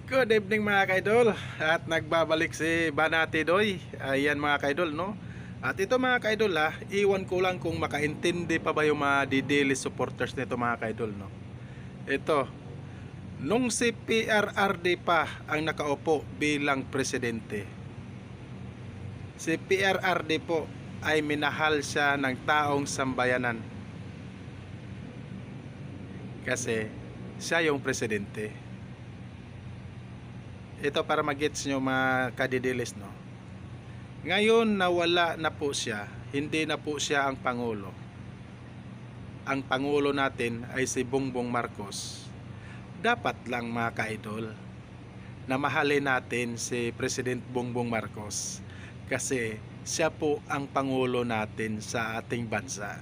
Good evening mga kaidol. At nagbabalik si Banati Doy. Ayan mga kaidol, no? At ito mga kaidol, iwan ko lang kung makaintindi pa ba yung mga Didilis supporters nito mga kaidol, no? Ito, nung si PRRD pa ang nakaupo bilang presidente, si PRRD po ay minahal siya ng taong sambayanan kasi siya yung presidente. Ito para magets nyo mga kadidilis, no? Ngayon nawala na po siya, hindi na po siya ang Pangulo. Ang Pangulo natin ay si Bongbong Marcos. Dapat lang mga kaidol na mahalin natin si President Bongbong Marcos kasi siya po ang Pangulo natin sa ating bansa.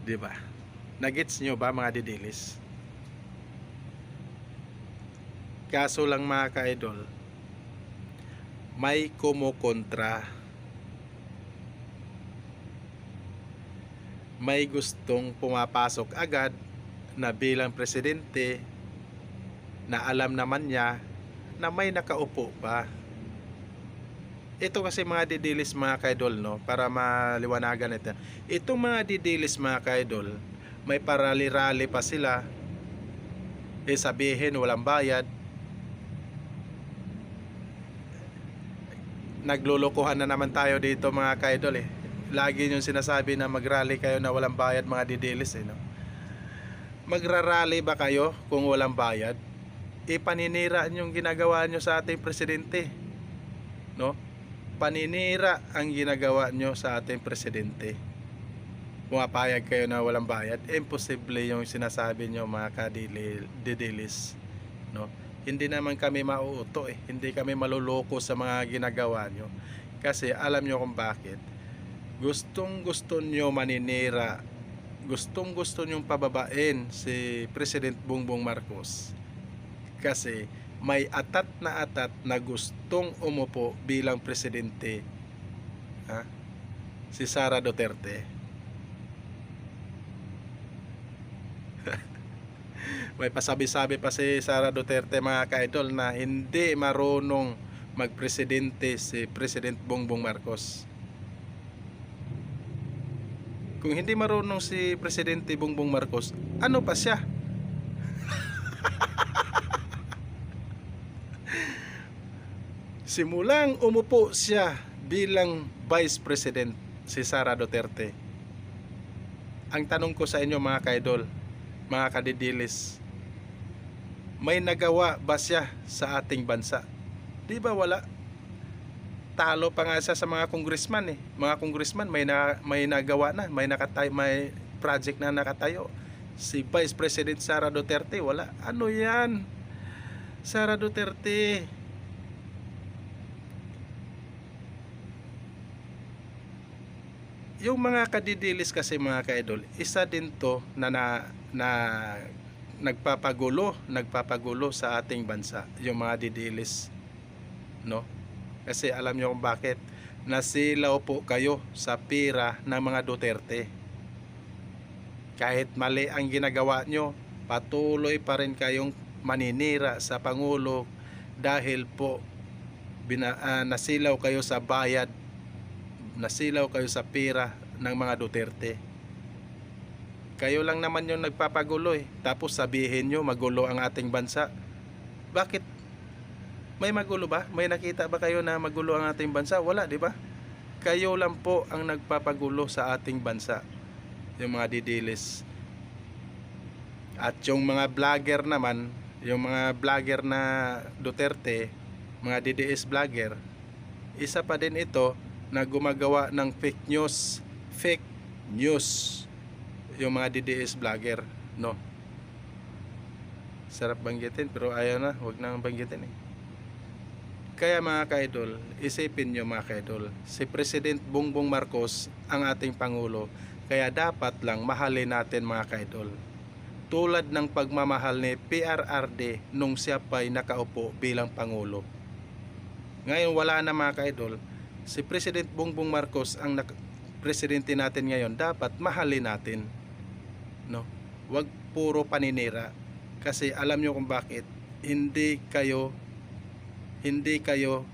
Diba? Nagets nyo ba mga didilis? Kaso lang mga kaidol, may kumukontra, may gustong pumapasok agad na bilang presidente na alam naman niya na may nakaupo pa. Ito kasi mga didilis mga kaidol, no, para maliwanagan ito. Itong mga didilis mga kaidol, may parali-rali pa sila, sabihin walang bayad. Naglulukuhan na naman tayo dito mga kaidol Lagi nyo sinasabi na magrally kayo na walang bayad mga didilis no? Magrarally ba kayo kung walang bayad? Paninira yung ginagawa nyo sa ating presidente, no? Paninira ang ginagawa nyo sa ating presidente. Pumapayag kayo na walang bayad? Imposible yung sinasabi nyo mga kadidilis, no? Hindi naman kami mauuto hindi kami maluloko sa mga ginagawa nyo kasi alam nyo kung bakit. Gustong gusto nyo maninira, gustong gusto nyo pababain si President Bongbong Marcos kasi may atat na gustong umupo bilang presidente, si Sara Duterte. May pasabi-sabi pa si Sara Duterte mga kaidol na hindi marunong magpresidente si President Bongbong Marcos. Kung hindi marunong si Presidente Bongbong Marcos, ano pa siya? Simulang umupo siya bilang Vice President si Sara Duterte. Ang tanong ko sa inyo mga kaidol, mga kadidilis, may nagawa ba siya sa ating bansa? Di ba wala? Talo pa nga siya sa mga congressman Mga congressman may nagawa na, may project na nakatayo. Si Vice President Sara Duterte wala. Ano 'yan? Sara Duterte. Yung mga kadidilis kasi mga kaidol, isa din to na nagpapagulo sa ating bansa, yung mga didilis, no? Kasi alam nyo kung bakit. Nasilaw po kayo sa pira ng mga Duterte. Kahit mali ang ginagawa nyo, patuloy pa rin kayong maninira sa Pangulo dahil po nasilaw kayo sa bayad, nasilaw kayo sa pira ng mga Duterte. Kayo lang naman yung nagpapagulo tapos sabihin nyo magulo ang ating bansa. Bakit? May magulo ba? May nakita ba kayo na magulo ang ating bansa? Wala, di ba? Kayo lang po ang nagpapagulo sa ating bansa, yung mga didilis. At yung mga vlogger naman, yung mga vlogger na Duterte, mga DDS vlogger, isa pa din ito na gumagawa ng fake news yung mga DDS vlogger, no? Sarap banggitin pero ayaw na, wag nang banggitin Kaya mga kaidol, isipin nyo mga kaidol, si President Bongbong Marcos ang ating Pangulo, kaya dapat lang mahalin natin mga kaidol, tulad ng pagmamahal ni PRRD nung siya pa'y nakaupo bilang Pangulo. Ngayon wala na mga kaidol, si President Bongbong Marcos ang presidente natin ngayon, dapat mahalin natin, no? Wag puro paninira kasi alam nyo kung bakit. hindi kayo hindi kayo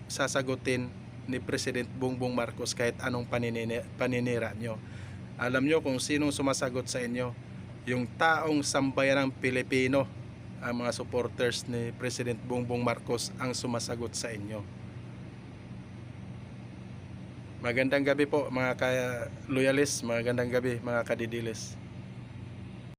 sasagutin ni President Bongbong Marcos kahit anong paninira nyo. Alam nyo kung sinong sumasagot sa inyo, yung taong sambayanang Pilipino, ang mga supporters ni President Bongbong Marcos ang sumasagot sa inyo. Magandang gabi po mga ka-loyalist, magandang gabi mga kadidilis.